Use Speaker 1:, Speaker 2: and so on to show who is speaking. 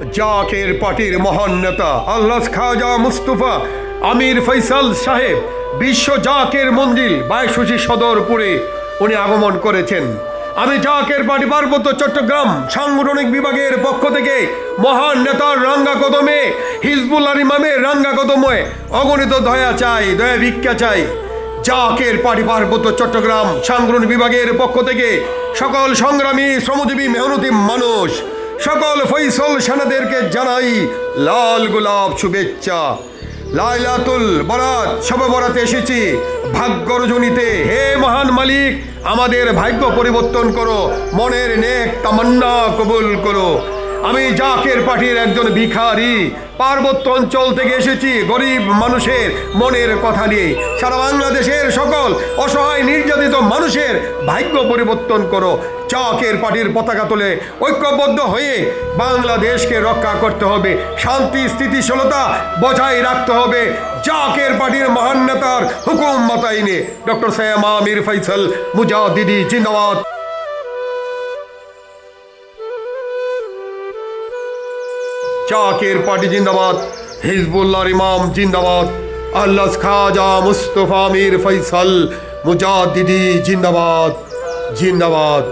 Speaker 1: জাকের পার্টির মহান নেতা আল্লাহ খাজা মুস্তফা আমির ফৈসাল সাহেব বিশ্ব জাকের মন্দির 22 সদরপুরে উনি আগমন করেছেন। আমি জাকের পার্টি পার্বত্য চট্টগ্রাম সাংগঠনিক বিভাগের পক্ষ থেকে মহান নেতার রাঙ্গা কদমে, হিজবুল্লাহ ইমামের রাঙ্গা কদমে অগণিত দয়া চাই, দয়া ভিক্ষা চাই। জাকের পার্টি পার্বত্য চট্টগ্রাম সাংগঠনিক বিভাগের পক্ষ থেকে সকল সংগ্রামী শ্রমজীবী মেহনতি মানুষ, সকল ফৈসল সেনাদেরকে জানাই লাল গোলাপ শুভেচ্ছা। লাইলাতুল বরাত, শবে বরাতে এসেছি ভাগ্য রজনীতে। হে মহান মালিক, আমাদের ভাগ্য পরিবর্তন করো, মনের নেক তামান্না কবুল করো। আমি জাকের পার্টির একজন ভিখারি, পার্বত্য অঞ্চল থেকে এসেছি গরিব মানুষের মনের কথা নিয়ে। সারা বাংলাদেশের সকল অসহায় নির্যাতিত মানুষের ভাগ্য পরিবর্তন করো। জাকের পার্টির পতাকা তুলে ঐক্যবদ্ধ হয়ে বাংলাদেশকে রক্ষা করতে হবে, শান্তি স্থিতিশীলতা বজায় রাখতে হবে। জাকের পার্টির মহান নেতার হুকুম মাতাইনে ডক্টর সৈয়দ আমির ফৈসাল মুজাদ্দিদি জিন্দাবাদ। জাকের পার্টি জিন্দাবাদ, হিজবুল্লাহর ইমাম জিন্দাবাদ, আল্লাহ খাজা মুস্তফা আমির ফৈসাল মুজাদ্দিদি জিন্দাবাদ জিন্দাবাদ।